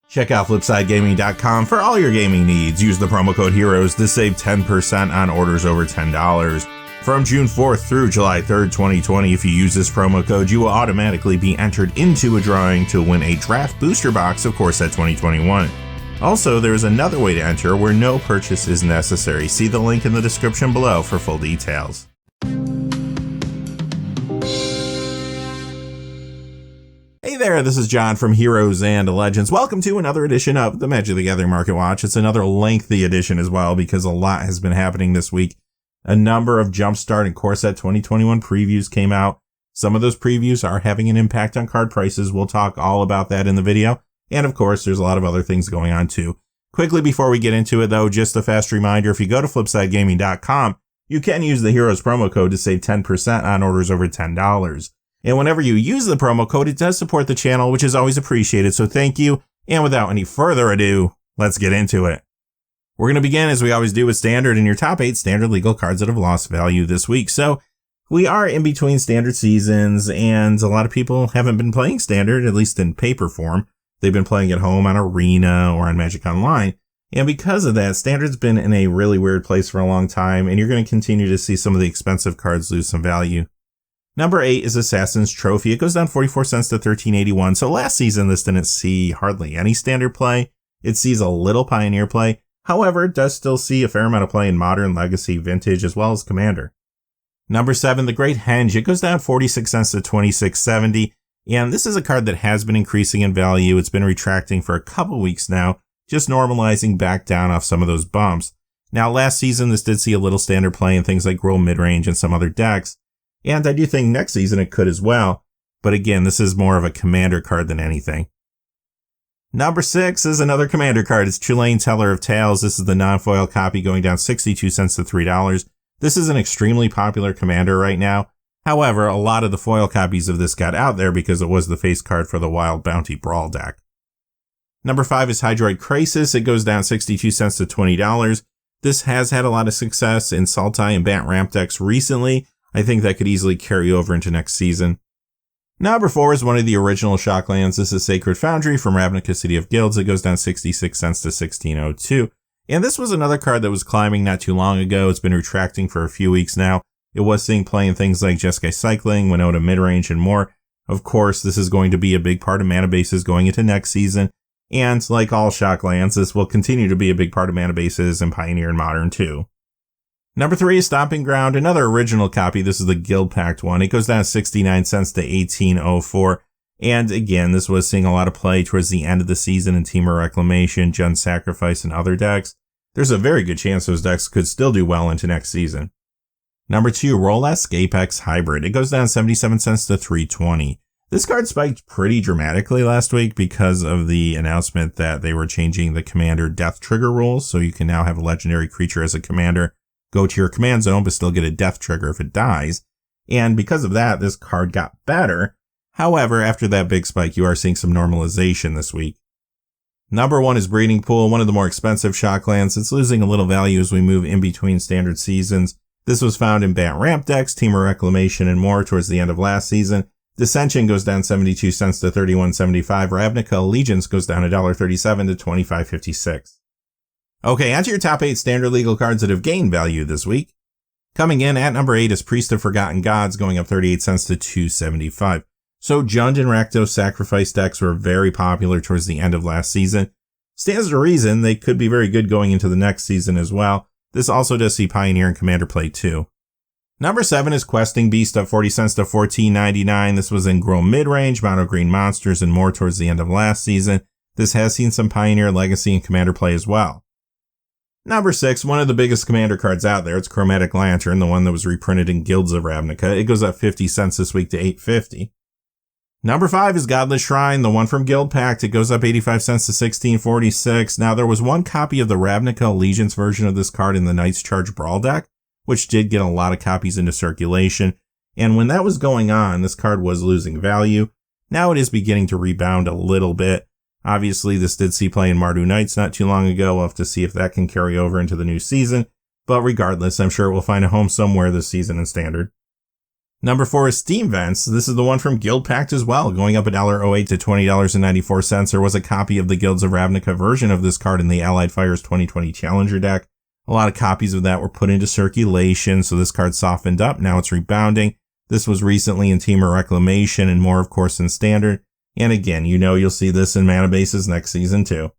Check out FlipsideGaming.com for all your gaming needs. Use the promo code HEROES to save 10% on orders over $10. From June 4th through July 3rd, 2020, if you use this promo code, you will automatically be entered into a drawing to win a draft booster box of Core Set 2021. Also, there is another way to enter where no purchase is necessary. See the link in the description below for full details. Hey there, this is John from Heroes and Legends. Welcome to another edition of the Magic the Gathering Market Watch. It's another lengthy edition as well because a lot has been happening this week. A number of Jumpstart and Core Set 2021 previews came out. Some of those previews are having an impact on card prices. We'll talk all about that in the video. And of course, there's a lot of other things going on too. Quickly before we get into it though, just a fast reminder, if you go to FlipsideGaming.com, you can use the Heroes promo code to save 10% on orders over $10. And whenever you use the promo code, it does support the channel, which is always appreciated. So thank you. And without any further ado, let's get into it. We're going to begin, as we always do, with Standard and your top 8 Standard legal cards that have lost value this week. So we are in between Standard seasons, and a lot of people haven't been playing Standard, at least in paper form. They've been playing at home on Arena or on Magic Online. And because of that, Standard's been in a really weird place for a long time, and you're going to continue to see some of the expensive cards lose some value. Number 8 is Assassin's Trophy. It goes down 44 cents to $13.81. So last season, this didn't see hardly any Standard play. It sees a little Pioneer play. However, it does still see a fair amount of play in Modern, Legacy, Vintage, as well as Commander. Number 7, the Great Henge. It goes down 46 cents to $26.70. And this is a card that has been increasing in value. It's been retracting for a couple weeks now, just normalizing back down off some of those bumps. Now, last season, this did see a little Standard play in things like Grow Midrange and some other decks. And I do think next season it could as well. But again, this is more of a Commander card than anything. Number 6 is another Commander card. It's Chulane Teller of Tales. This is the non-foil copy going down 62 cents to $3. This is an extremely popular Commander right now. However, a lot of the foil copies of this got out there because it was the face card for the Wild Bounty Brawl deck. Number 5 is Hydroid Crisis. It goes down 62 cents to $20. This has had a lot of success in Sultai and Bat Ramp decks recently. I think that could easily carry over into next season. Number 4 is one of the original Shocklands. This is Sacred Foundry from Ravnica City of Guilds. It goes down 66 cents to $16.02. And this was another card that was climbing not too long ago. It's been retracting for a few weeks now. It was seeing play in things like Jeskai Cycling, Winota Midrange, and more. Of course, this is going to be a big part of mana bases going into next season. And like all Shocklands, this will continue to be a big part of mana bases in Pioneer and Modern too. Number 3 is Stomping Ground, another original copy. This is the Guild Pact one. It goes down 69 cents to $18.04. And again, this was seeing a lot of play towards the end of the season in Temur Reclamation, Jund Sacrifice, and other decks. There's a very good chance those decks could still do well into next season. Number 2, Rolesk Apex Hybrid. It goes down 77 cents to $3.20. This card spiked pretty dramatically last week because of the announcement that they were changing the Commander Death Trigger rules, so you can now have a legendary creature as a Commander go to your command zone, but still get a death trigger if it dies. And because of that, this card got better. However, after that big spike, you are seeing some normalization this week. Number 1 is Breeding Pool, one of the more expensive Shocklands. It's losing a little value as we move in between Standard seasons. This was found in Bat Ramp decks, Temur Reclamation, and more towards the end of last season. Dissension goes down 72 cents to $31.75. Ravnica Allegiance goes down $1.37 to $25.56. Okay, onto your top 8 Standard legal cards that have gained value this week. Coming in at number 8 is Priest of Forgotten Gods, going up 38 cents to $2.75. So Jund and Rakdos Sacrifice decks were very popular towards the end of last season. Stands to reason they could be very good going into the next season as well. This also does see Pioneer and Commander play too. Number 7 is Questing Beast, up 40 cents to $14.99. This was in Grow Midrange, Mono Green Monsters, and more towards the end of last season. This has seen some Pioneer, Legacy, and Commander play as well. Number 6, one of the biggest Commander cards out there. It's Chromatic Lantern, the one that was reprinted in Guilds of Ravnica. It goes up 50 cents this week to $8.50. Number 5 is Godless Shrine, the one from Guild Pact. It goes up 85 cents to $16.46. Now, there was one copy of the Ravnica Allegiance version of this card in the Knights Charge Brawl deck, which did get a lot of copies into circulation. And when that was going on, this card was losing value. Now it is beginning to rebound a little bit. Obviously, this did see play in Mardu Knights not too long ago. We'll have to see if that can carry over into the new season. But regardless, I'm sure it will find a home somewhere this season in Standard. Number 4 is Steam Vents. This is the one from Guild Pact as well, going up $1.08 to $20.94. There was a copy of the Guilds of Ravnica version of this card in the Allied Fires 2020 Challenger deck. A lot of copies of that were put into circulation, so this card softened up. Now it's rebounding. This was recently in Thiemo Reclamation and more, of course, in Standard. And again, you'll see this in mana bases next season too.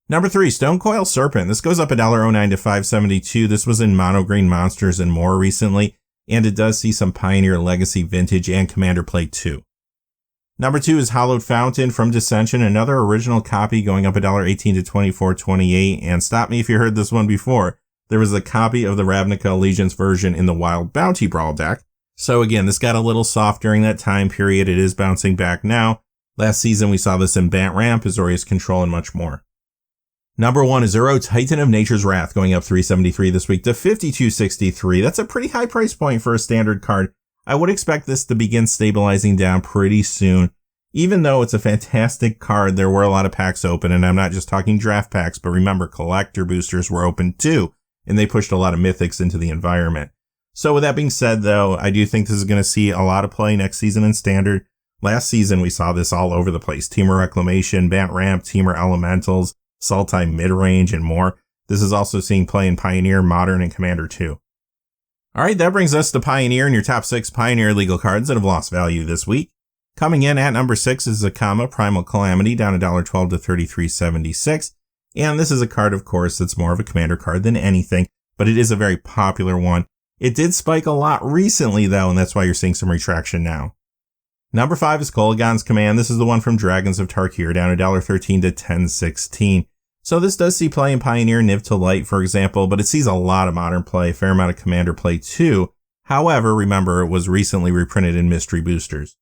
Number 3, Stonecoil Serpent. This goes up $1.09 to $5.72. This was in Mono Green Monsters and more recently, and it does see some Pioneer Legacy Vintage and Commander play too. Number 2 is Hallowed Fountain from Dissension, another original copy going up $1.18 to $24.28. And stop me if you heard this one before. There was a copy of the Ravnica Allegiance version in the Wild Bounty Brawl deck. So again, this got a little soft during that time period. It is bouncing back now. Last season, we saw this in Bant Ramp, Azorius Control, and much more. Number 1 is Uro Titan of Nature's Wrath, going up $3.73 this week to $52.63. That's a pretty high price point for a standard card. I would expect this to begin stabilizing down pretty soon. Even though it's a fantastic card, there were a lot of packs open, and I'm not just talking draft packs, but remember, collector boosters were open too, and they pushed a lot of mythics into the environment. So with that being said, though, I do think this is going to see a lot of play next season in Standard. Last season, we saw this all over the place. Temur Reclamation, Bant Ramp, Temur Elementals, Sultai Midrange, and more. This is also seeing play in Pioneer, Modern, and Commander too. Alright, that brings us to Pioneer and your top 6 Pioneer legal cards that have lost value this week. Coming in at number 6 is Zakama Primal Calamity, down $1.12 to $33.76. And this is a card, of course, that's more of a Commander card than anything, but it is a very popular one. It did spike a lot recently, though, and that's why you're seeing some retraction now. Number 5 is Kolaghan's Command. This is the one from Dragons of Tarkir, down $1.13 to $10.16. So this does see play in Pioneer, Niv to Light, for example, but it sees a lot of Modern play, a fair amount of Commander play too. However, remember, it was recently reprinted in Mystery Boosters.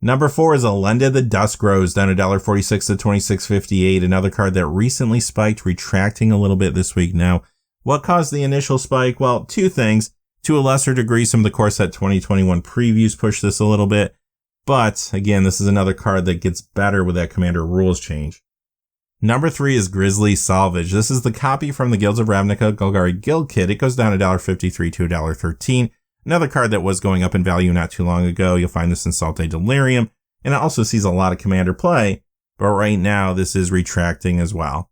Number 4 is Elenda the Dusk Rose, down $1.46 to $26.58, another card that recently spiked, retracting a little bit this week now. What caused the initial spike? Well, 2 things. To a lesser degree, some of the Core Set 2021 previews pushed this a little bit. But, again, this is another card that gets better with that Commander rules change. Number 3 is Grizzly Salvage. This is the copy from the Guilds of Ravnica Golgari Guild Kit. It goes down $1.53 to $1.13. Another card that was going up in value not too long ago. You'll find this in Salte Delirium. And it also sees a lot of Commander play. But right now, this is retracting as well.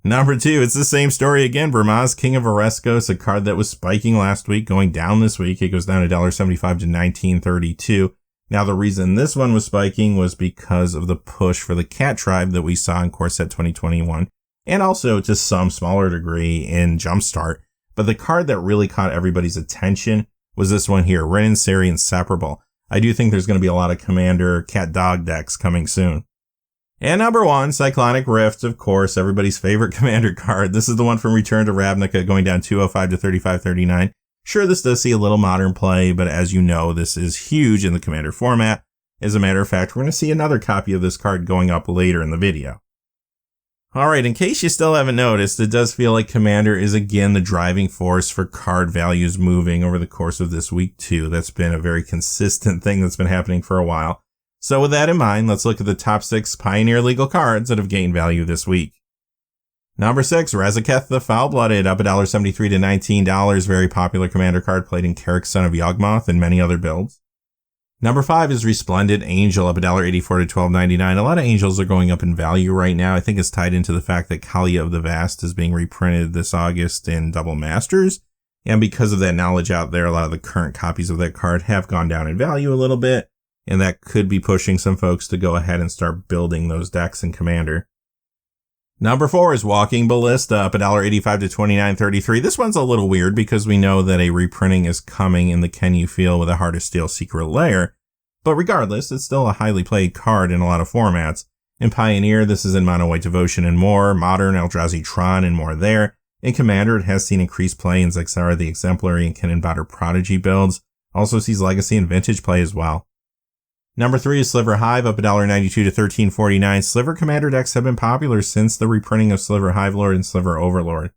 Number 2, it's the same story again. Vermaz, King of Oreskos, a card that was spiking last week, going down this week. It goes down $1.75 to $19.32. Now, the reason this one was spiking was because of the push for the Cat Tribe that we saw in Core Set 2021, and also to some smaller degree in Jumpstart. But the card that really caught everybody's attention was this one here, Ren and Seri Inseparable. I do think there's going to be a lot of Commander Cat Dog decks coming soon. And number 1, Cyclonic Rift, of course, everybody's favorite Commander card. This is the one from Return to Ravnica, going down $2.05 to $35.39. Sure, this does see a little Modern play, but as you know, this is huge in the Commander format. As a matter of fact, we're going to see another copy of this card going up later in the video. Alright, in case you still haven't noticed, it does feel like Commander is again the driving force for card values moving over the course of this week too. That's been a very consistent thing that's been happening for a while. So with that in mind, let's look at the top 6 Pioneer legal cards that have gained value this week. Number 6, Razaketh the Foul-Blooded, up $1.73 to $19. Very popular Commander card played in Carrick, Son of Yawgmoth and many other builds. Number 5 is Resplendent Angel, up $1.84 to $12.99. A lot of Angels are going up in value right now. I think it's tied into the fact that Kalia of the Vast is being reprinted this August in Double Masters. And because of that knowledge out there, a lot of the current copies of that card have gone down in value a little bit. And that could be pushing some folks to go ahead and start building those decks in Commander. Number 4 is Walking Ballista, up $1.85 to $29.33. This one's a little weird because we know that a reprinting is coming in the Can You Feel with a Heart of Steel Secret Lair. But regardless, it's still a highly played card in a lot of formats. In Pioneer, this is in Mono White Devotion and more, Modern, Eldrazi Tron, and more there. In Commander, it has seen increased play in Zexara the Exemplary and Cannon-Botter Prodigy builds. Also sees Legacy and Vintage play as well. Number 3 is Sliver Hive, up $1.92 to $13.49. Sliver Commander decks have been popular since the reprinting of Sliver Hive Lord and Sliver Overlord.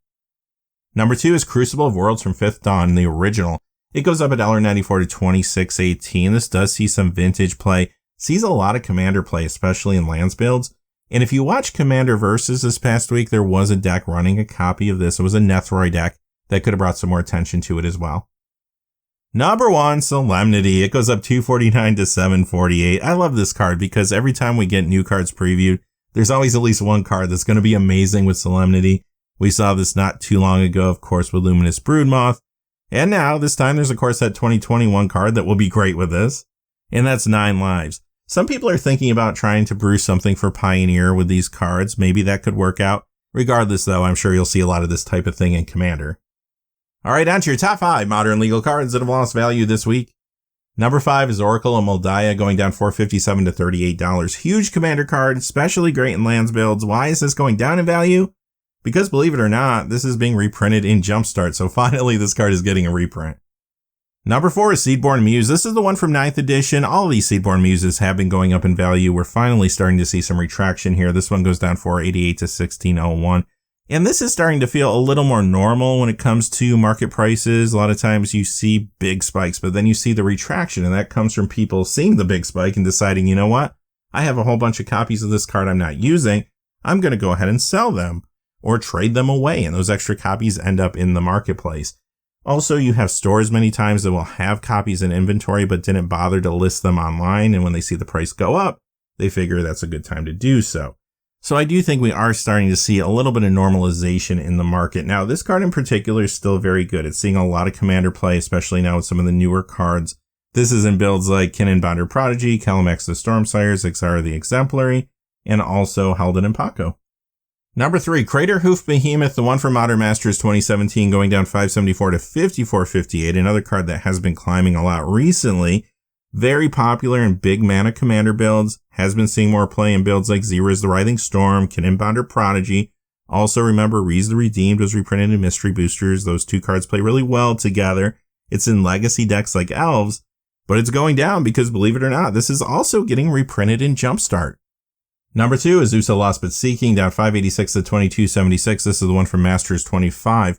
Number 2 is Crucible of Worlds from Fifth Dawn, the original. It goes up $1.94 to $26.18. This does see some Vintage play, sees a lot of Commander play, especially in lands builds. And if you watch Commander Versus this past week, there was a deck running a copy of this. It was a Nethroi deck that could have brought some more attention to it as well. Number 1, Solemnity. It goes up 249 to 748. I love this card because every time we get new cards previewed, there's always at least one card that's going to be amazing with Solemnity. We saw this not too long ago, of course, with Luminous Broodmoth. And now, this time, there's of course that 2021 card that will be great with this. And that's 9 lives. Some people are thinking about trying to brew something for Pioneer with these cards. Maybe that could work out. Regardless, though, I'm sure you'll see a lot of this type of thing in Commander. All right, on to your top 5 modern legal cards that have lost value this week. Number 5 is Oracle of Moldiah, going down $4.57 to $38. Huge Commander card, especially great in lands builds. Why is this going down in value? Because believe it or not, this is being reprinted in Jumpstart, so finally this card is getting a reprint. Number 4 is Seedborn Muse. This is the one from 9th edition. All of these Seedborn Muses have been going up in value. We're finally starting to see some retraction here. This one goes down $4.88 to $16.01. And this is starting to feel a little more normal when it comes to market prices. A lot of times you see big spikes, but then you see the retraction, and that comes from people seeing the big spike and deciding, you know what? I have a whole bunch of copies of this card I'm not using. I'm going to go ahead and sell them or trade them away, and those extra copies end up in the marketplace. Also, you have stores many times that will have copies in inventory but didn't bother to list them online, and when they see the price go up, they figure that's a good time to do so. So I do think we are starting to see a little bit of normalization in the market. Now, this card in particular is still very good. It's seeing a lot of Commander play, especially now with some of the newer cards. This is in builds like Kinnan Bonder Prodigy, Kalamax the Stormsire, Zixara the Exemplary, and also Halden and Paco. Number 3, Crater Hoof Behemoth, the one from Modern Masters 2017, going down $5.74 to $54.58. Another card that has been climbing a lot recently. Very popular in big mana Commander builds, has been seeing more play in builds like Xera's the Writhing Storm, Kinnan Bonder Prodigy. Also remember, Reese the Redeemed was reprinted in Mystery Boosters. Those two cards play really well together. It's in legacy decks like Elves, but it's going down because, believe it or not, this is also getting reprinted in Jumpstart. Number 2 is Usa Lost But Seeking, down $5.86 to $22.76. This is the one from Masters 25.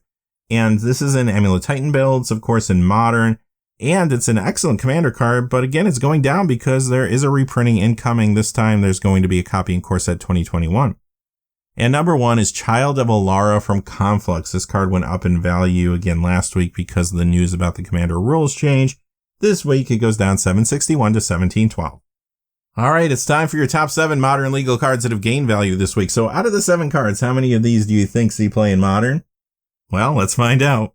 And this is in Amulet Titan builds, of course, in Modern. And it's an excellent Commander card, but again, it's going down because there is a reprinting incoming. This time, there's going to be a copy in Core Set 2021. And number 1 is Child of Alara from Conflux. This card went up in value again last week because of the news about the Commander rules change. This week, it goes down $7.61 to $17.12. All right, it's time for your top 7 Modern legal cards that have gained value this week. So out of the 7 cards, how many of these do you think see play in Modern? Well, let's find out.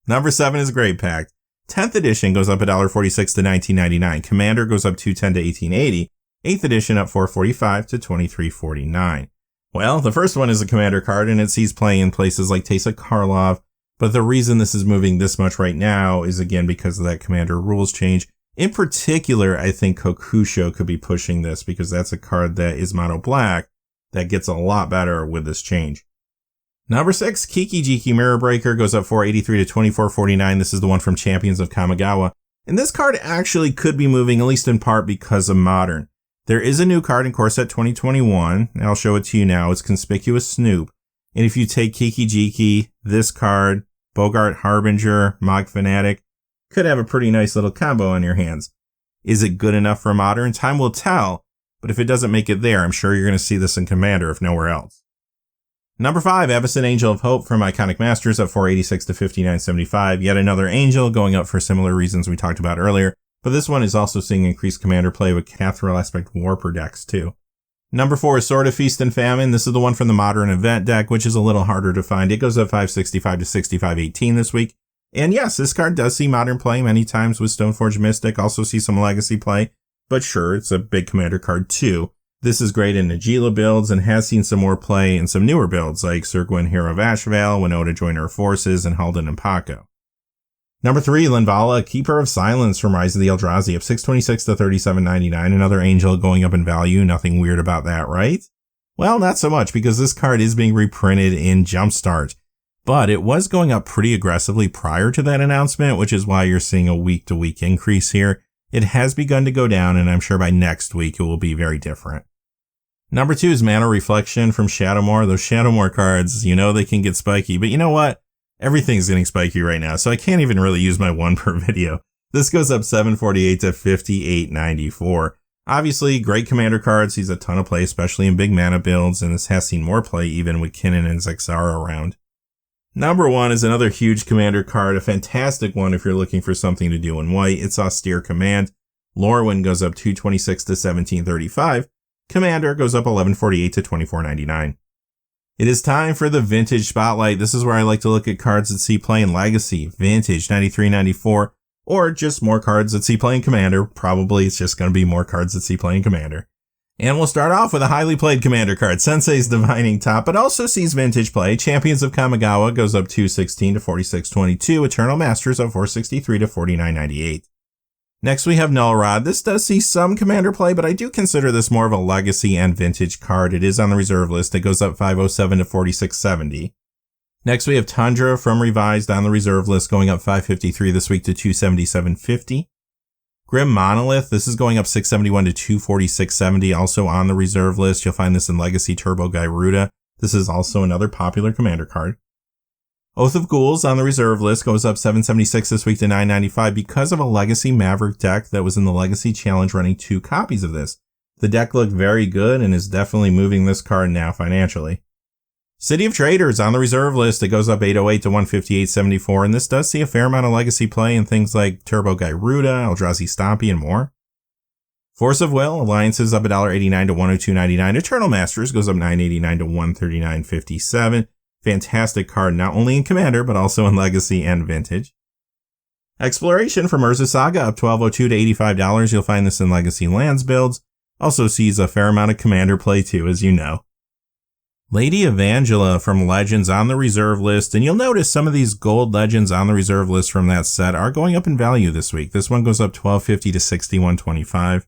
Number 7 is Grave Pact. 10th edition goes up $1.46 to $19.99. Commander goes up $2.10 to $18.80. 8th edition up $4.45 to $23.49. Well, the first one is a Commander card, and it sees play in places like Teysa Karlov. But the reason this is moving this much right now is, again, because of that Commander rules change. In particular, I think Kokusho could be pushing this because that's a card that is mono black that gets a lot better with this change. Number 6, Kiki-Jiki Mirror Breaker goes up $4.83 to $24.49. This is the one from Champions of Kamigawa. And this card actually could be moving, at least in part, because of Modern. There is a new card in Core Set 2021, and I'll show it to you now. It's Conspicuous Snoop. And if you take Kiki-Jiki, this card, Bogart Harbinger, Mog Fanatic, could have a pretty nice little combo on your hands. Is it good enough for Modern? Time will tell, but if it doesn't make it there, I'm sure you're going to see this in Commander, if nowhere else. Number 5, Avacyn Angel of Hope from Iconic Masters at $4.86 to $59.75. Yet another Angel going up for similar reasons we talked about earlier, but this one is also seeing increased Commander play with Cathril Aspect Warper decks too. Number 4 is Sword of Feast and Famine. This is the one from the Modern Event deck, which is a little harder to find. It goes up $5.65 to $65.18 this week. And yes, this card does see Modern play many times with Stoneforge Mystic, also see some Legacy play, but sure, it's a big Commander card too. This is great in Najeela builds and has seen some more play in some newer builds like Sir Gwyn Hero of Ashval, Winota Joiner of Forces, and Halden and Paco. Number 3, Linvala, Keeper of Silence from Rise of the Eldrazi, up $6.26 to $37.99. Another Angel going up in value. Nothing weird about that, right? Well, not so much, because this card is being reprinted in Jumpstart. But it was going up pretty aggressively prior to that announcement, which is why you're seeing a week-to-week increase here. It has begun to go down, and I'm sure by next week it will be very different. Number 2 is Mana Reflection from Shadowmoor. Those Shadowmoor cards, you know they can get spiky, but you know what? Everything's getting spiky right now, so I can't even really use my one per video. This goes up $7.48 to $58.94. Obviously, great Commander card, sees a ton of play, especially in big mana builds, and this has seen more play even with Kinnan and Zixara around. Number 1 is another huge commander card, a fantastic one if you're looking for something to do in white. It's Austere Command. Lorwyn goes up 226 to 1735. Commander goes up 1148 to 2499. It is time for the Vintage Spotlight. This is where I like to look at cards that see play in Legacy, Vintage, 93, 94, or just more cards that see play in Commander. Probably it's just going to be more cards that see play in Commander. And we'll start off with a highly played Commander card, Sensei's Divining Top, but also sees Vintage play. Champions of Kamigawa goes up 216 to 4622. Eternal Masters up 463 to 4998. Next we have Null Rod. This does see some Commander play, but I do consider this more of a Legacy and Vintage card. It is on the reserve list. It goes up 507 to 4670. Next we have Tundra from Revised on the reserve list, going up 553 this week to 277.50. Grim Monolith, this is going up 671 to 246.70, also on the reserve list. You'll find this in Legacy Turbo Gyruda. This is also another popular Commander card. Oath of Ghouls on the reserve list goes up 776 this week to 995 because of a Legacy Maverick deck that was in the Legacy Challenge running 2 copies of this. The deck looked very good and is definitely moving this card now financially. City of Traders on the reserve list, it goes up 808 to 158.74, and this does see a fair amount of Legacy play in things like Turbo Gyruda, Eldrazi Stompy, and more. Force of Will, Alliances up $1.89 to 102.99. Eternal Masters goes up $9.89 to 139.57. Fantastic card, not only in Commander, but also in Legacy and Vintage. Exploration from Urza Saga up $12.02 to $85. You'll find this in Legacy Lands builds. Also sees a fair amount of Commander play too, as you know. Lady Evangela from Legends on the reserve list, and you'll notice some of these gold Legends on the reserve list from that set are going up in value this week. This one goes up $12.50 to $61.25.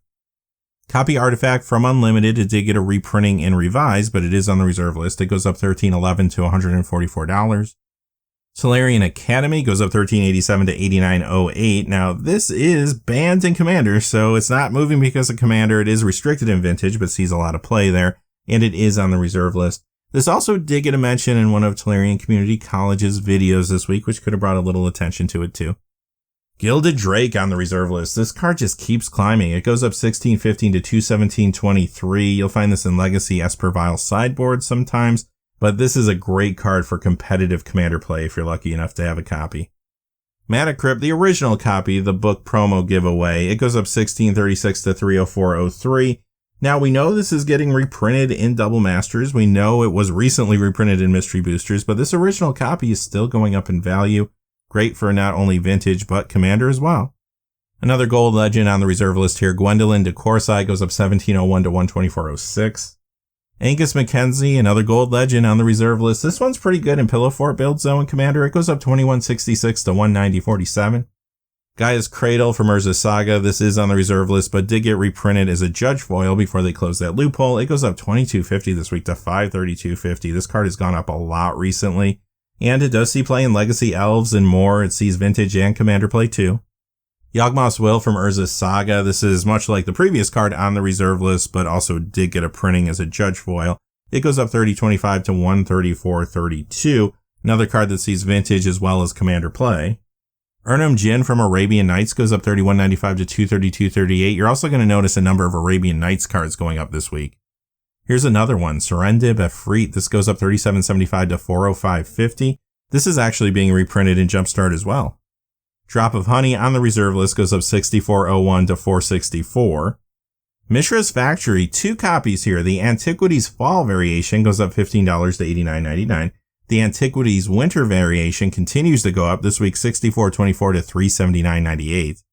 Copy Artifact from Unlimited, it did get a reprinting in Revised, but it is on the reserve list. It goes up $13.11 to $144. Solarian Academy goes up $13.87 to $89.08. Now, this is banned in Commander, so it's not moving because of Commander. It is restricted in Vintage, but sees a lot of play there, and it is on the reserve list. This also did get a mention in one of Tolarian Community College's videos this week, which could have brought a little attention to it too. Gilded Drake on the reserve list. This card just keeps climbing. It goes up 16.15 to 217.23. You'll find this in Legacy Espervile sideboard sometimes, but this is a great card for competitive Commander play if you're lucky enough to have a copy. Mana Crypt, the original copy, the book promo giveaway, it goes up 16.36 to 304.03. Now we know this is getting reprinted in Double Masters. We know it was recently reprinted in Mystery Boosters, but this original copy is still going up in value. Great for not only Vintage, but Commander as well. Another gold legend on the reserve list here, Gwendolyn de Corsai, goes up 1701 to 124.06. Angus Mackenzie, another gold legend on the reserve list. This one's pretty good in Pillow Fort build zone Commander. It goes up 2166 to 190.47. Gaia's Cradle from Urza Saga. This is on the reserve list, but did get reprinted as a Judge foil before they closed that loophole. It goes up 22.50 this week to 532.50. This card has gone up a lot recently. And it does see play in Legacy Elves and more. It sees Vintage and Commander play too. Yawgmoth's Will from Urza Saga. This is much like the previous card on the reserve list, but also did get a printing as a Judge foil. It goes up 30.25 to 134.32. Another card that sees Vintage as well as Commander play. Urnum Jin from Arabian Nights goes up 31.95 to 232.38. You're also going to notice a number of Arabian Nights cards going up this week. Here's another one, Serendib Efreet. This goes up 37.75 to 405.50. This is actually being reprinted in Jumpstart as well. Drop of Honey on the reserve list goes up 64.01 to 464. Mishra's Factory, 2 copies here. The Antiquities Fall variation goes up $15 to 89.99. The Antiquities Winter variation continues to go up this week, 64.24 to 379.98.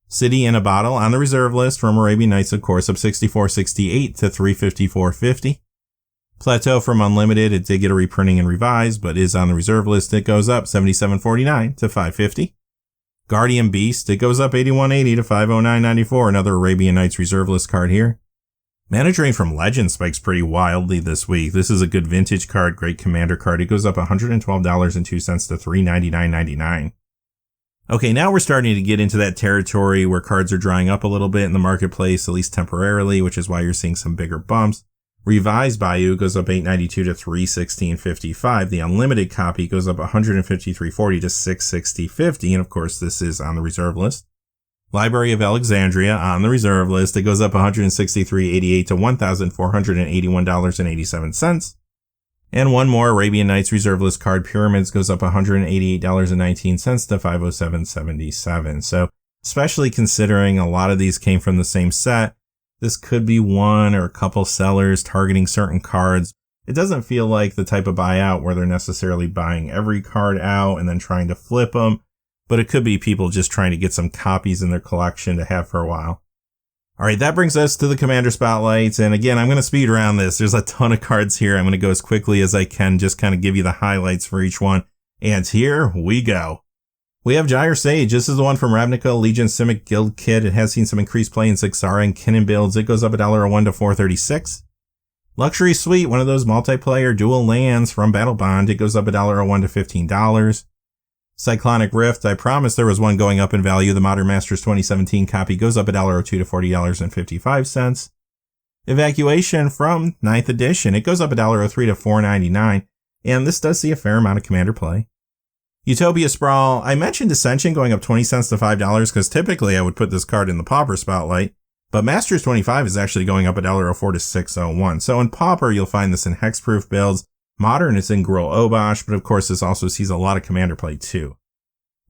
City in a Bottle on the reserve list from Arabian Nights, of course, up 64.68 to 354.50. Plateau from Unlimited, it did get a reprinting and revised, but is on the reserve list. It goes up 77.49 to 550. Guardian Beast, it goes up 81.80 to 509.94. Another Arabian Nights reserve list card here. Mana Drain from Legend spikes pretty wildly this week. This is a good Vintage card, great Commander card. It goes up $112.02 to $399.99. Okay, now we're starting to get into that territory where cards are drying up a little bit in the marketplace, at least temporarily, which is why you're seeing some bigger bumps. Revised Bayou goes up $8.92 to $316.55. The Unlimited copy goes up $153.40 to $660.50, and of course this is on the reserve list. Library of Alexandria on the reserve list, it goes up $163.88 to $1,481.87. And one more Arabian Nights reserve list card, Pyramids, goes up $188.19 to $507.77. So especially considering a lot of these came from the same set, this could be one or a couple sellers targeting certain cards. It doesn't feel like the type of buyout where they're necessarily buying every card out and then trying to flip them, but it could be people just trying to get some copies in their collection to have for a while. All right, that brings us to the Commander Spotlights. And again, I'm going to speed around this. There's a ton of cards here. I'm going to go as quickly as I can, just kind of give you the highlights for each one. And here we go. We have Gyre Sage. This is the one from Ravnica Legion Simic Guild Kit. It has seen some increased play in Zixara and Kinnan builds. It goes up $1.01 to $4.36. Luxury Suite, one of those multiplayer dual lands from Battle Bond. It goes up $1.01 to $15. Cyclonic Rift, I promised there was one going up in value. The Modern Masters 2017 copy goes up $1.02 to $40.55. Evacuation from 9th edition, it goes up $1.03 to $4.99, and this does see a fair amount of Commander play. Utopia Sprawl, I mentioned Ascension going up 20 cents to $5 because typically I would put this card in the Pauper Spotlight, but Masters 25 is actually going up $1.04 to $6.01. So in Pauper, you'll find this in Hexproof builds. Modern is in Gruul Obosh, but of course this also sees a lot of Commander play too.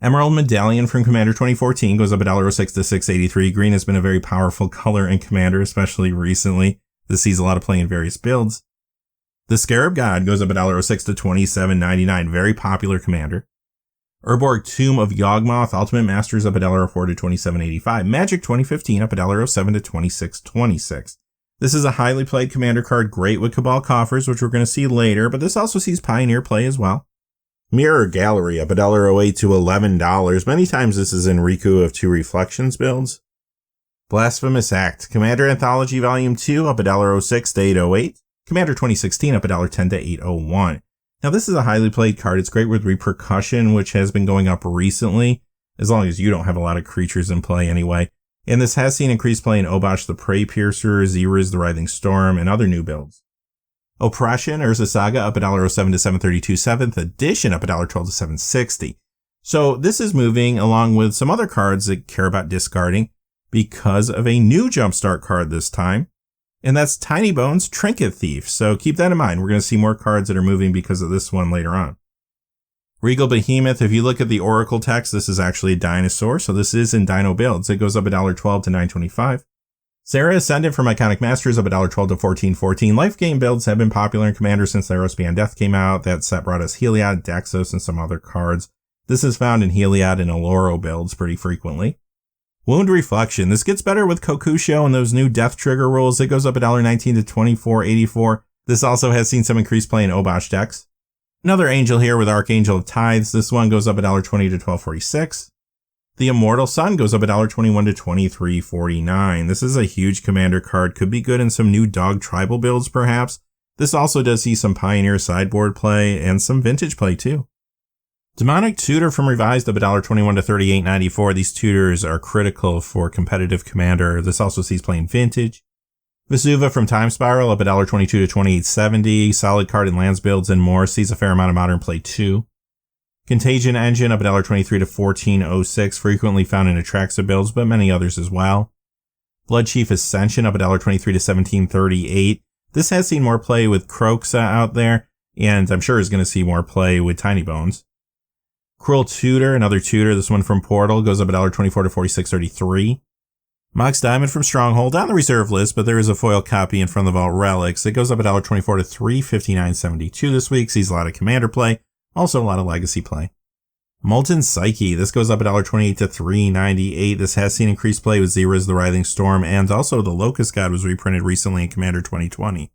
Emerald Medallion from Commander 2014 goes up $1.06 to $6.83. Green has been a very powerful color in Commander, especially recently. This sees a lot of play in various builds. The Scarab God goes up $1.06 to $27.99. Very popular Commander. Urborg Tomb of Yawgmoth Ultimate Masters up $1.04 to $27.85. Magic 2015 up $1.07 to $26.26. This is a highly played Commander card, great with Cabal Coffers, which we're going to see later, but this also sees Pioneer play as well. Mirror Gallery up $1.08 to $11. Many times this is in Riku of Two Reflections builds. Blasphemous Act. Commander Anthology Volume 2 up $1.06 to $8.08. Commander 2016 up $1.10 to $8.01. Now this is a highly played card. It's great with Repercussion, which has been going up recently, as long as you don't have a lot of creatures in play anyway. And this has seen increased play in Obosh the Prey Piercer, Xyriz the Writhing Storm, and other new builds. Oppression, Urza Saga up $1.07 to $7.32. 7th edition up $1.12 to $7.60. So this is moving along with some other cards that care about discarding because of a new Jumpstart card this time. And that's Tiny Bones Trinket Thief. So keep that in mind. We're going to see more cards that are moving because of this one later on. Regal Behemoth, if you look at the Oracle text, this is actually a dinosaur, so this is in Dino builds. It goes up $1.12 to $9.25. Sarah Ascendant from Iconic Masters up $1.12 to $14.14. Life game builds have been popular in Commander since Theros Beyond Death came out. That set brought us Heliod, Daxos, and some other cards. This is found in Heliod and Aloro builds pretty frequently. Wound Reflection. This gets better with Kokusho and those new Death Trigger rules. It goes up $1.19 to $24.84. This also has seen some increased play in Obosh decks. Another Angel here with Archangel of Tithes. This one goes up $1.20 to $12.46. The Immortal Sun goes up $1.21 to $23.49. This is a huge Commander card. Could be good in some new Dog Tribal builds, perhaps. This also does see some Pioneer sideboard play and some Vintage play, too. Demonic Tutor from Revised up $1.21 to $38.94. These tutors are critical for competitive Commander. This also sees play in Vintage. Vesuva from Time Spiral up $1.22 to $28.70. Solid card in lands builds and more. Sees a fair amount of modern play too. Contagion Engine up $1.23 to $14.06. Frequently found in Atraxa builds, but many others as well. Bloodchief Ascension up $1.23 to $17.38. This has seen more play with Kroxa out there, and I'm sure is going to see more play with Tiny Bones. Cruel Tutor, another tutor. This one from Portal goes up $1.24 to $46.33. Mox Diamond from Stronghold on the reserve list, but there is a foil copy in front of the Vault Relics. It goes up $1.24 to $359.72 this week. Sees a lot of Commander play, also a lot of Legacy play. Molten Psyche. This goes up $1.28 to $398. This has seen increased play with Xyriz the Writhing Storm, and also the Locust God was reprinted recently in Commander 2020.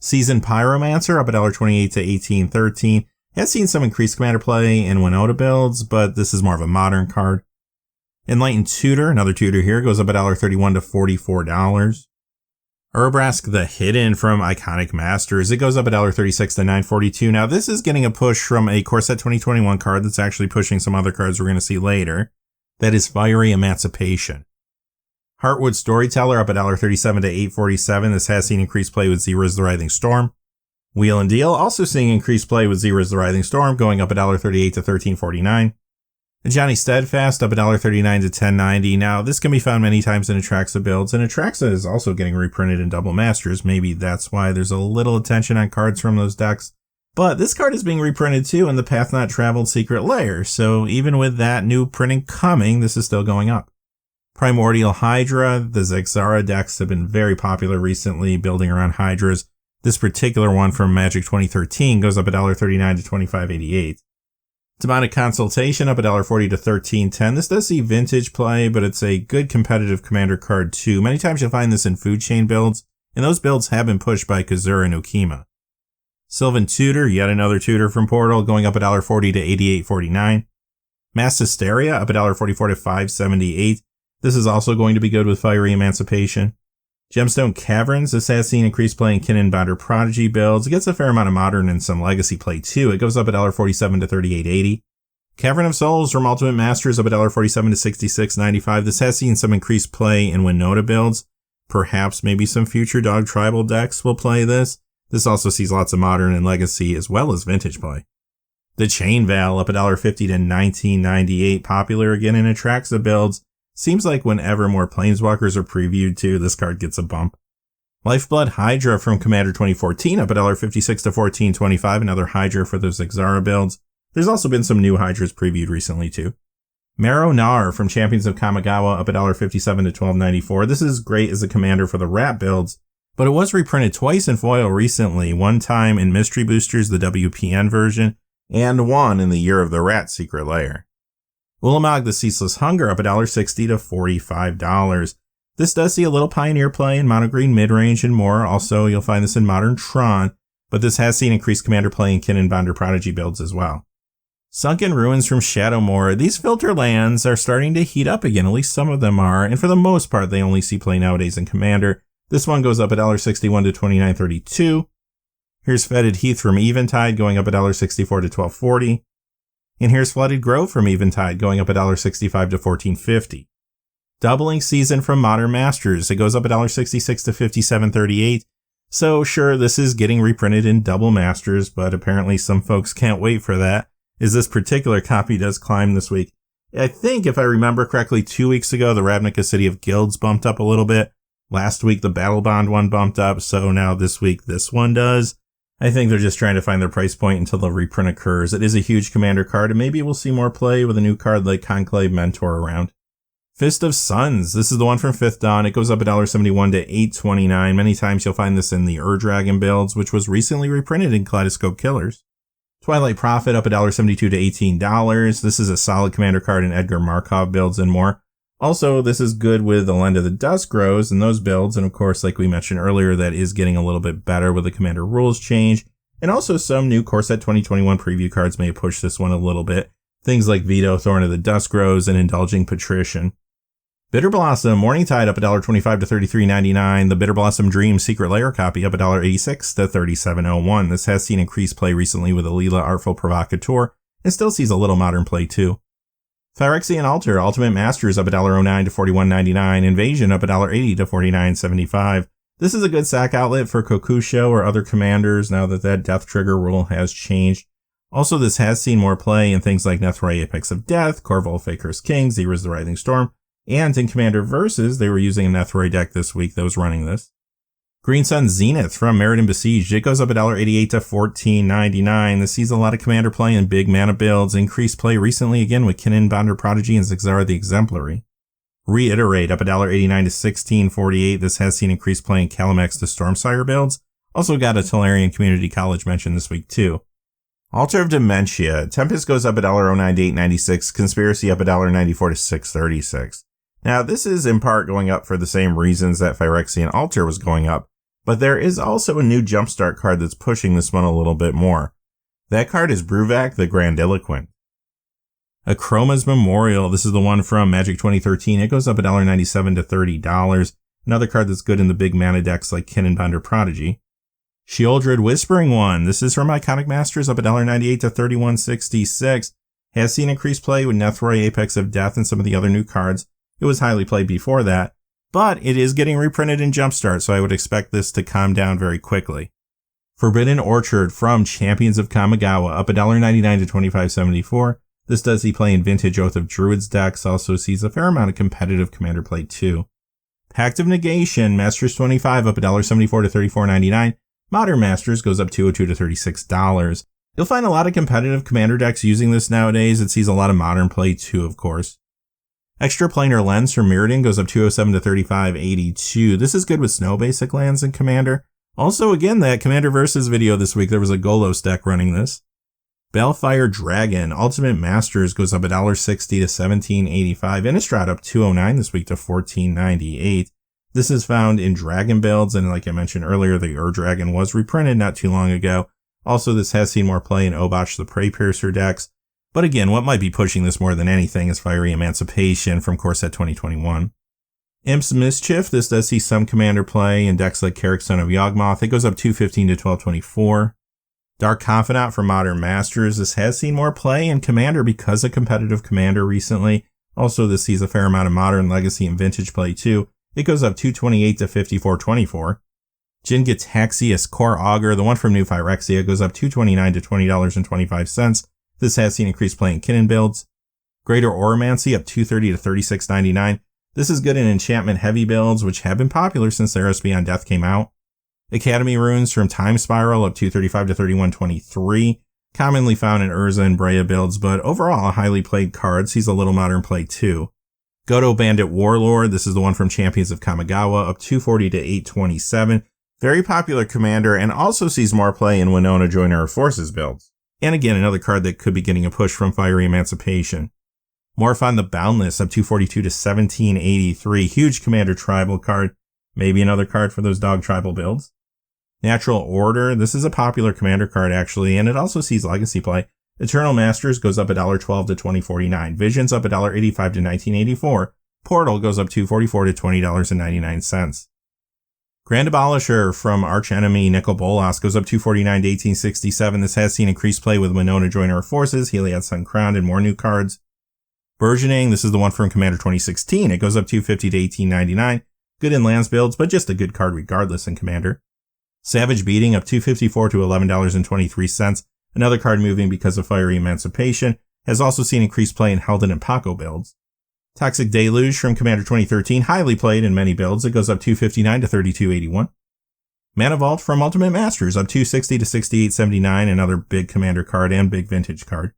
Seasoned Pyromancer up $1.28 to $18.13. Has seen some increased Commander play in Winota builds, but this is more of a modern card. Enlightened Tutor, another tutor here, goes up $1.31 to $44. Urbrask the Hidden from Iconic Masters. It goes up $1.36 to $9.42. Now this is getting a push from a Core Set 2021 card that's actually pushing some other cards we're going to see later. That is Fiery Emancipation. Heartwood Storyteller up $1.37 to $8.47. This has seen increased play with Xyriz the Writhing Storm. Wheel and Deal also seeing increased play with Xyriz the Writhing Storm, going up $1.38 to $13.49. Johnny Steadfast up $1.39 to $10.90. Now, this can be found many times in Atraxa builds, and Atraxa is also getting reprinted in Double Masters. Maybe that's why there's a little attention on cards from those decks. But this card is being reprinted too in the Path Not Traveled Secret Lair, so even with that new printing coming, this is still going up. Primordial Hydra, the Zexara decks have been very popular recently, building around Hydras. This particular one from Magic 2013 goes up $1.39 to $25.88. Demonic Consultation up $1.40 to $13.10. This does see vintage play, but it's a good competitive commander card too. Many times you'll find this in food chain builds, and those builds have been pushed by Kazura and Okima. Sylvan Tutor, yet another tutor from Portal, going up $1.40 to $88.49. Mass Hysteria up $1.44 to $5.78. This is also going to be good with Fiery Emancipation. Gemstone Caverns, this has seen increased play in Kinnan Bonder Prodigy builds. It gets a fair amount of modern and some legacy play too. It goes up $1.47 to $38.80. Cavern of Souls from Ultimate Masters up $1.47 to $66.95. This has seen some increased play in Winota builds. Perhaps maybe some future Dog Tribal decks will play this. This also sees lots of modern and legacy as well as vintage play. The Chain Veil up $1.50 to $19.98. Popular again in Atraxa builds. Seems like whenever more Planeswalkers are previewed too, this card gets a bump. Lifeblood Hydra from Commander 2014 up $1.56 to $14.25. Another Hydra for those Exara builds. There's also been some new Hydras previewed recently too. Marrow Gnar from Champions of Kamigawa up $1.57 to $12.94. This is great as a commander for the Rat builds, but it was reprinted twice in foil recently, one time in Mystery Boosters, the WPN version, and one in the Year of the Rat Secret Lair. Ulamog the Ceaseless Hunger up $1.60 to $45. This does see a little Pioneer play in Mono Green midrange and more. Also, you'll find this in Modern Tron, but this has seen increased commander play in Kinnan Bonder Prodigy builds as well. Sunken Ruins from Shadowmoor. These filter lands are starting to heat up again, at least some of them are, and for the most part, they only see play nowadays in Commander. This one goes up $1.61 to $29.32. Here's Fetid Heath from Eventide going up $1.64 to $12.40. And here's Flooded Grove from Eventide going up $1.65 to $14.50. Doubling Season from Modern Masters. It goes up $1.66 to $57.38. So sure, this is getting reprinted in Double Masters, but apparently some folks can't wait for that, as this particular copy does climb this week. I think if I remember correctly, 2 weeks ago, the Ravnica City of Guilds bumped up a little bit. Last week, the Battle Bond one bumped up, so now this week, this one does. I think they're just trying to find their price point until the reprint occurs. It is a huge commander card, and maybe we'll see more play with a new card like Conclave Mentor around. Fist of Suns. This is the one from Fifth Dawn. It goes up $1.71 to $8.29. Many times you'll find this in the Ur-Dragon builds, which was recently reprinted in Kaleidoscope Killers. Twilight Prophet up $1.72 to $18. This is a solid commander card in Edgar Markov builds and more. Also, this is good with the Land of the Dusk Rose and those builds, and of course, like we mentioned earlier, that is getting a little bit better with the commander rules change, and also some new Core Set 2021 preview cards may push this one a little bit. Things like Vito, Thorn of the Dusk Rose, and Indulging Patrician. Bitter Blossom, Morningtide up $1.25 to $33.99. The Bitter Blossom Dream Secret Lair copy up $1.86 to $37.01. This has seen increased play recently with Alila Artful Provocateur, and still sees a little modern play too. Phyrexian Altar, Ultimate Masters up $1.09 to $41.99. Invasion up $1.80 to $49.75. This is a good sack outlet for Kokusho or other commanders now that that death trigger rule has changed. Also, this has seen more play in things like Nethroi Apex of Death, Corval Faker's King, Zera's The Writhing Storm, and in Commander Versus, they were using a Nethroi deck this week that was running this. Green Sun Zenith from Meriden Besieged. It goes up $1.88 to $14.99. This sees a lot of commander play in big mana builds. Increased play recently again with Kinnan Bonder Prodigy and Zexara the Exemplary. Reiterate up $1.89 to $16.48. This has seen increased play in Calamax the Stormsire builds. Also got a Tolarian Community College mention this week too. Altar of Dementia. Tempest goes up $1.09 to $8.96. Conspiracy up $1.94 to $6.36. Now, this is in part going up for the same reasons that Phyrexian Altar was going up, but there is also a new Jumpstart card that's pushing this one a little bit more. That card is Bruvak the Grandiloquent. Akroma's Memorial. This is the one from Magic 2013. It goes up $1.97 to $30. Another card that's good in the big mana decks like Kinnan Bonder Prodigy. Sheoldred Whispering One. This is from Iconic Masters up $1.98 to $31.66. Has seen increased play with Nethroi Apex of Death and some of the other new cards. It was highly played before that, but it is getting reprinted in Jumpstart, so I would expect this to calm down very quickly. Forbidden Orchard from Champions of Kamigawa up $1.99 to $25.74. This does see play in Vintage Oath of Druids decks, also sees a fair amount of competitive commander play too. Pact of Negation, Masters 25 up $1.74 to $34.99. Modern Masters goes up $2.02 to $36. You'll find a lot of competitive commander decks using this nowadays. It sees a lot of modern play too, of course. Extra Planar Lens from Mirrodin goes up $207 to $35.82. This is good with snow basic lands in Commander. Also, again, that Commander Versus video this week, there was a Golos deck running this. Balefire Dragon, Ultimate Masters goes up $1.60 to $17.85. Innistrad up $2.09 this week to $14.98. This is found in Dragon builds, and like I mentioned earlier, the Dragon was reprinted not too long ago. Also, this has seen more play in Obosh the Prey Piercer decks. But again, what might be pushing this more than anything is Fiery Emancipation from Core Set 2021. Imp's Mischief, this does see some commander play in decks like Carrick Son of Yawgmoth. It goes up $2.15 to $12.24. Dark Confidant for Modern Masters. This has seen more play in Commander because of competitive Commander recently. Also, this sees a fair amount of Modern, Legacy, and Vintage play too. It goes up $2.28 to $54.24. Jin Gitaxias Core Augur, the one from New Phyrexia, goes up $2.29 to $20.25. This has seen increased play in Kinnan builds. Greater Oromancy up $2.30 to $36.99. This is good in enchantment heavy builds, which have been popular since Theros Beyond Death came out. Academy Runes from Time Spiral up $2.35 to $31.23. Commonly found in Urza and Breya builds, but overall a highly played card, sees a little modern play too. Goto Bandit Warlord, this is the one from Champions of Kamigawa, up $2.40 to $8.27. Very popular commander, and also sees more play in Winona Joiner of Forces builds. And again, another card that could be getting a push from Fiery Emancipation. Morphon the Boundless up $2.42 to $17.83. Huge commander tribal card. Maybe another card for those dog tribal builds. Natural Order. This is a popular commander card actually, and it also sees legacy play. Eternal Masters goes up $1.12 to $20.49. Visions up $1.85 to $19.84. Portal goes up $2.44 to $20.99. Grand Abolisher from Arch Enemy Nicol Bolas goes up $2.49 to $18.67. This has seen increased play with Winona Joiner of Forces, Heliod Sun Crowned, and more new cards. Burgeoning, this is the one from Commander 2016. It goes up $2.50 to $18.99. Good in lands builds, but just a good card regardless in Commander. Savage Beating up $2.54 to $11.23. Another card moving because of Fiery Emancipation. Has also seen increased play in Heldon and Paco builds. Toxic Deluge from Commander 2013, highly played in many builds. It goes up $2.59 to $32.81. Mana Vault from Ultimate Masters up $2.60 to $68.79. Another big commander card and big vintage card.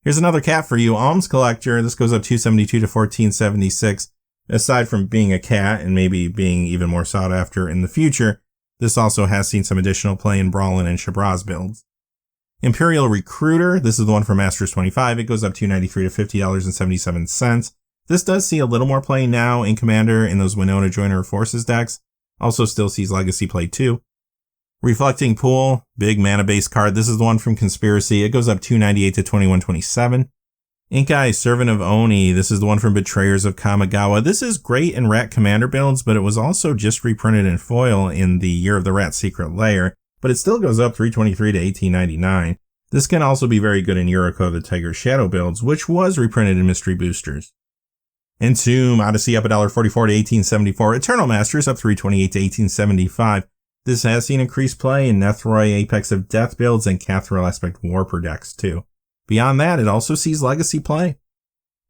Here's another cat for you, Alms Collector. This goes up $2.72 to $14.76. Aside from being a cat and maybe being even more sought after in the future, this also has seen some additional play in Brawlin and Shabraz builds. Imperial Recruiter, this is the one from Masters 25. It goes up $2.93 to $50.77. This does see a little more play now in Commander in those Winona Joiner of Forces decks. Also still sees legacy play too. Reflecting Pool, big mana base card. This is the one from Conspiracy. It goes up $2.98 to $21.27. Ink-Eye Servant of Oni. This is the one from Betrayers of Kamigawa. This is great in Rat Commander builds, but it was also just reprinted in foil in the Year of the Rat Secret Lair. But it still goes up $3.23 to $18.99. This can also be very good in Yuriko the Tiger Shadow builds, which was reprinted in Mystery Boosters. Entomb Odyssey up $1.44 to $18.74. Eternal Masters up $3.28 to $18.75. This has seen increased play in Nethroi Apex of Death builds and Cathril Aspect Warper decks too. Beyond that, it also sees legacy play.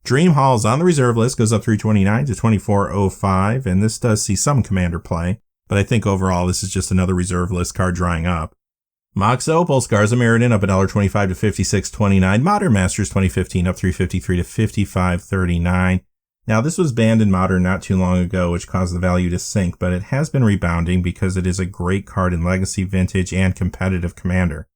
Dream Halls on the reserve list goes up $3.29 to $24.05, and this does see some commander play, but I think overall this is just another reserve list card drying up. Mox Opal Scars of Mirrodin up $1.25 to $56.29. Modern Masters 2015 up $3.53 to $55.39. Now, this was banned in Modern not too long ago, which caused the value to sink, but it has been rebounding because it is a great card in Legacy, Vintage, and competitive Commander.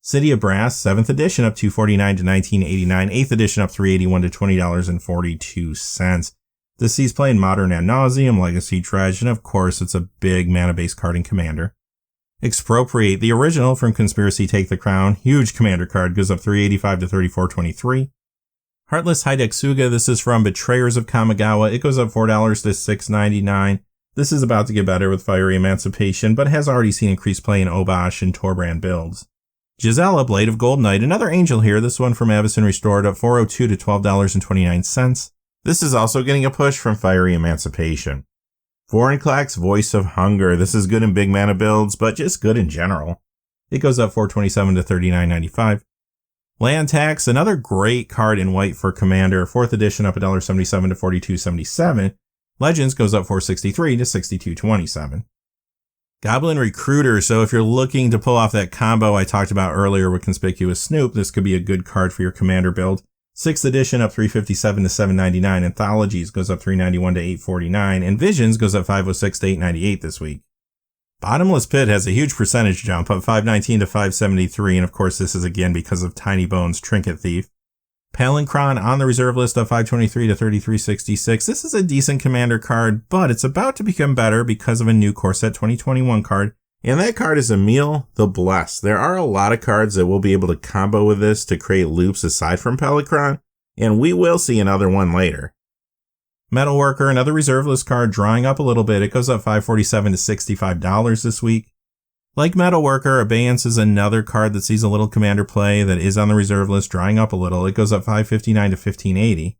City of Brass, 7th edition up $2.49 to $19.89. 8th edition up $3.81 to $20.42. This sees play in Modern ad nauseum, Legacy, Dredge, and of course, it's a big mana-based card in Commander. Expropriate, the original from Conspiracy Take the Crown, huge Commander card, goes up $3.85 to $34.23. Heartless Hidetsuga, this is from Betrayers of Kamigawa. It goes up $4 to $6.99. This is about to get better with Fiery Emancipation, but has already seen increased play in Obosh and Torbrand builds. Gisela, Blade of Gold Knight, another angel here, this one from Avacyn Restored, up $4.02 to $12.29. This is also getting a push from Fiery Emancipation. Vorinclex, Voice of Hunger, this is good in big mana builds, but just good in general. It goes up $4.27 to $39.95. Land Tax, another great card in white for Commander. 4th edition up $1.77 to $42.77. Legends goes up $4.63 to $62.27. Goblin Recruiter. So if you're looking to pull off that combo I talked about earlier with Conspicuous Snoop, this could be a good card for your Commander build. 6th edition up $3.57 to $7.99. Anthologies goes up $3.91 to $8.49. And Visions goes up $5.06 to $8.98 this week. Bottomless Pit has a huge percentage jump, up $5.19 to $5.73. And of course, this is again because of Tiny Bones Trinket Thief. Palancron on the reserve list of $5.23 to $33.66. This is a decent Commander card, but it's about to become better because of a new Core Set 2021 card. And that card is Emil the Blessed. There are a lot of cards that will be able to combo with this to create loops aside from Palancron, and we will see another one later. Metalworker, another reserve list card, drawing up a little bit. It goes up $5.47 to $65 this week. Like Metalworker, Abeyance is another card that sees a little Commander play that is on the reserve list, drawing up a little. It goes up $5.59 to $15.80.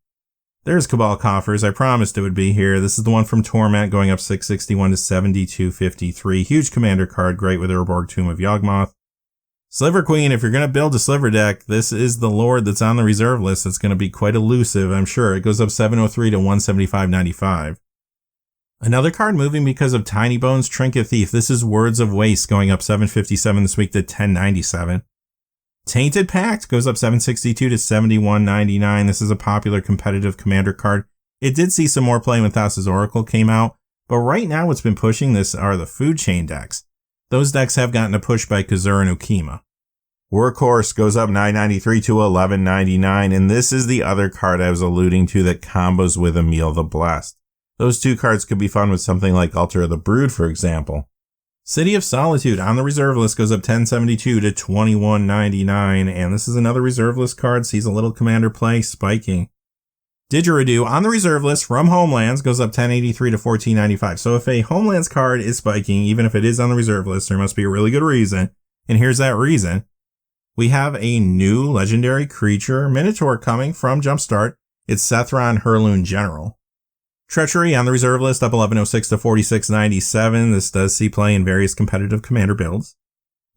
There's Cabal Coffers. I promised it would be here. This is the one from Torment, going up $6.61 to $72.53. Huge Commander card, great with Urborg Tomb of Yawgmoth. Sliver Queen, if you're going to build a Sliver deck, this is the Lord that's on the reserve list. It's going to be quite elusive, I'm sure. It goes up $7.03 to $175.95. Another card moving because of Tiny Bones Trinket Thief. This is Words of Waste, going up $7.57 this week to $10.97. Tainted Pact goes up $7.62 to $71.99. This is a popular competitive Commander card. It did see some more play when Thassa's Oracle came out, but right now what's been pushing this are the food chain decks. Those decks have gotten a push by Kazur and Ukima. Workhorse goes up $9.93 to $11.99, and this is the other card I was alluding to that combos with Emil the Blessed. Those two cards could be fun with something like Altar of the Brood, for example. City of Solitude on the reserve list goes up $10.72 to $21.99, and this is another reserve list card, sees a little Commander play, spiking. Didgeridoo on the reserve list from Homelands goes up $10.83 to $14.95. So if a Homelands card is spiking, even if it is on the reserve list, there must be a really good reason. And here's that reason. We have a new legendary creature, Minotaur, coming from Jumpstart. It's Sethron Hurloon General. Treachery on the reserve list up $11.06 to $46.97. This does see play in various competitive Commander builds.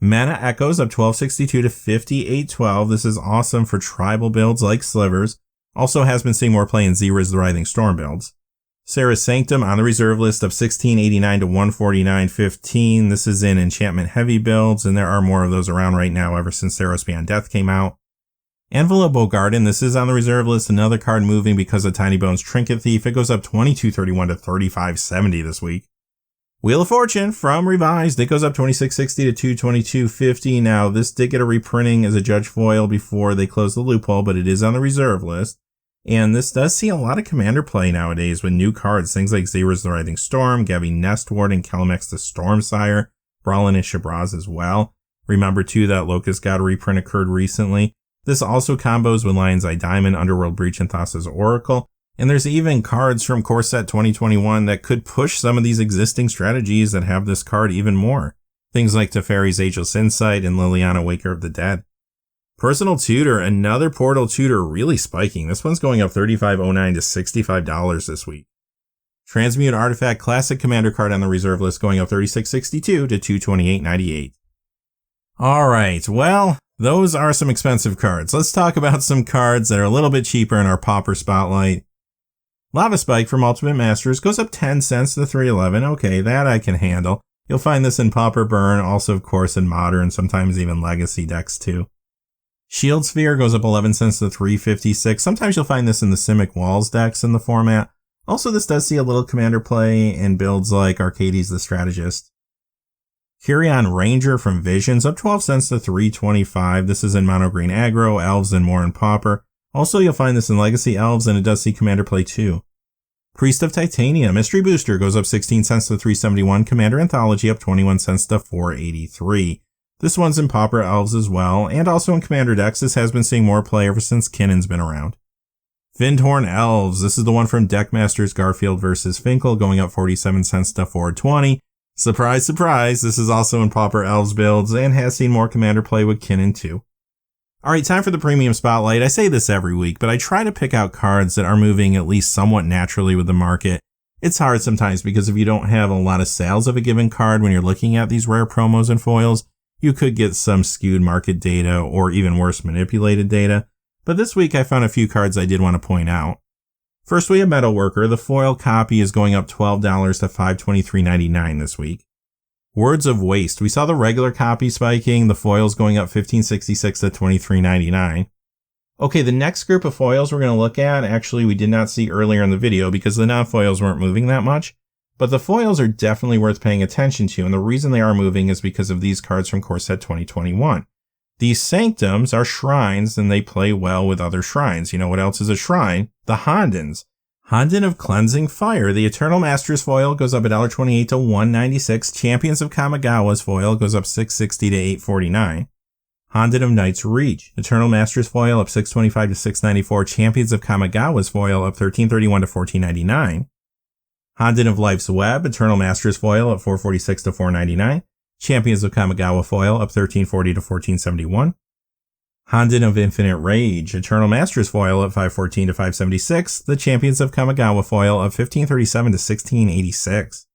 Mana Echoes up $12.62 to $58.12. This is awesome for tribal builds like Slivers. Also has been seeing more play in Zera's the Writhing Storm builds. Sarah's Sanctum on the reserve list of $16.89 to $149.15. This is in enchantment heavy builds, and there are more of those around right now ever since Theros Beyond Death came out. Anvil of Bogarden, this is on the reserve list, another card moving because of Tiny Bones Trinket Thief. It goes up $22.31 to $35.70 this week. Wheel of Fortune from Revised, it goes up $26.60 to $222.50. Now, this did get a reprinting as a Judge Foil before they closed the loophole, but it is on the reserve list. And this does see a lot of Commander play nowadays with new cards, things like Zera's the Writhing Storm, Gavi Nestward, and Kelmex the Stormsire, Brawlin and Shabraz as well. Remember too that Locust God reprint occurred recently. This also combos with Lion's Eye Diamond, Underworld Breach, and Thassa's Oracle. And there's even cards from Core Set 2021 that could push some of these existing strategies that have this card even more. Things like Teferi's Ageless Insight and Liliana Waker of the Dead. Personal Tutor, another Portal Tutor really spiking. This one's going up $35.09 to $65 this week. Transmute Artifact Classic Commander card on the reserve list going up $36.62 to $228.98. Alright, well, those are some expensive cards. Let's talk about some cards that are a little bit cheaper in our Pauper Spotlight. Lava Spike from Ultimate Masters goes up 10 cents to $3.11. Okay, that I can handle. You'll find this in Pauper Burn, also of course in Modern, sometimes even Legacy decks too. Shield Sphere goes up 11 cents to $3.56. Sometimes you'll find this in the Simic Walls decks in the format. Also, this does see a little Commander play in builds like Arcades the Strategist. Curion Ranger from Visions up 12 cents to $3.25. This is in Mono Green Aggro, Elves, and more in Pauper. Also, you'll find this in Legacy Elves, and it does see Commander play too. Priest of Titania Mystery Booster goes up 16 cents to $3.71. Commander Anthology up 21 cents to $4.83. This one's in Pauper Elves as well, and also in Commander decks. This has been seeing more play ever since Kinnon's been around. Fyndhorn Elves. This is the one from Deckmasters Garfield vs. Finkel, going up 47 cents to $4.20. Surprise, surprise, this is also in Pauper Elves builds and has seen more Commander play with Kinnon too. Alright, time for the Premium Spotlight. I say this every week, but I try to pick out cards that are moving at least somewhat naturally with the market. It's hard sometimes because if you don't have a lot of sales of a given card when you're looking at these rare promos and foils, you could get some skewed market data or even worse manipulated data. But this week I found a few cards I did want to point out. First, we have Metalworker. The foil copy is going up $12 to $523.99 this week. Words of Waste. We saw the regular copy spiking. The foil's going up $15.66 to $23.99. Okay, the next group of foils we're going to look at, actually we did not see earlier in the video because the non-foils weren't moving that much. But the foils are definitely worth paying attention to, and the reason they are moving is because of these cards from Core Set 2021. These Sanctums are shrines, and they play well with other shrines. You know what else is a shrine? The Hondens. Honden of Cleansing Fire. The Eternal Masters foil goes up $1.28 to $1.96. Champions of Kamigawa's foil goes up $6.60 to $8.49. Honden of Knight's Reach. Eternal Masters foil up $6.25 to $6.94. Champions of Kamigawa's foil up $13.31 to $14.99. Honden of Life's Web. Eternal Masters foil up $4.46 to $4.99. Champions of Kamigawa foil up $13.40 to $14.71. Honden of Infinite Rage. Eternal Masters foil up $5.14 to $5.76. The Champions of Kamigawa foil up $15.37 to $16.86.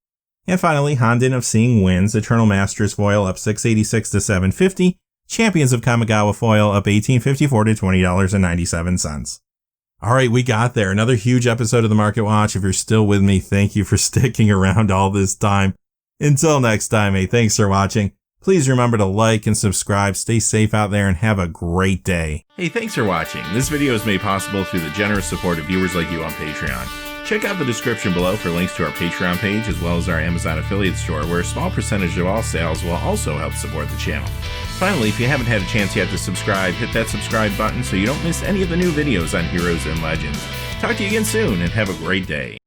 And finally, Honden of Seeing Winds. Eternal Masters foil up $6.86 to $7.50. Champions of Kamigawa foil up $18.54 to $20.97. All right, we got there. Another huge episode of the Market Watch. If you're still with me, thank you for sticking around all this time. Until next time, hey, thanks for watching. Please remember to like and subscribe. Stay safe out there and have a great day. Hey, thanks for watching. This video is made possible through the generous support of viewers like you on Patreon. Check out the description below for links to our Patreon page as well as our Amazon affiliate store, where a small percentage of all sales will also help support the channel. Finally, if you haven't had a chance yet to subscribe, hit that subscribe button so you don't miss any of the new videos on Heroes and Legends. Talk to you again soon and have a great day.